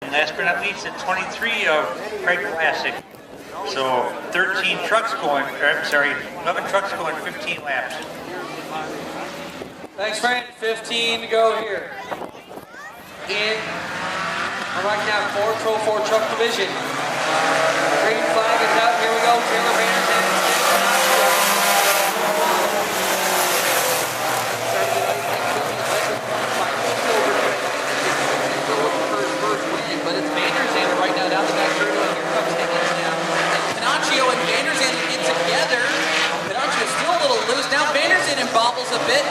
And last but not least, at 23 of Craig Classic. So 13 trucks going, or I'm sorry, 11 trucks going 15 laps. Thanks, Frank. 15 to go here. In right now, Pro 4 truck division. Green flag is out. Here we go. Taylor Vanderson. But it's Vanderson right now down the back straight. Here comes Higgins now. Pinocchio and Vanderson get together. Pinocchio still a little loose. Now Vanderson bobbles a bit.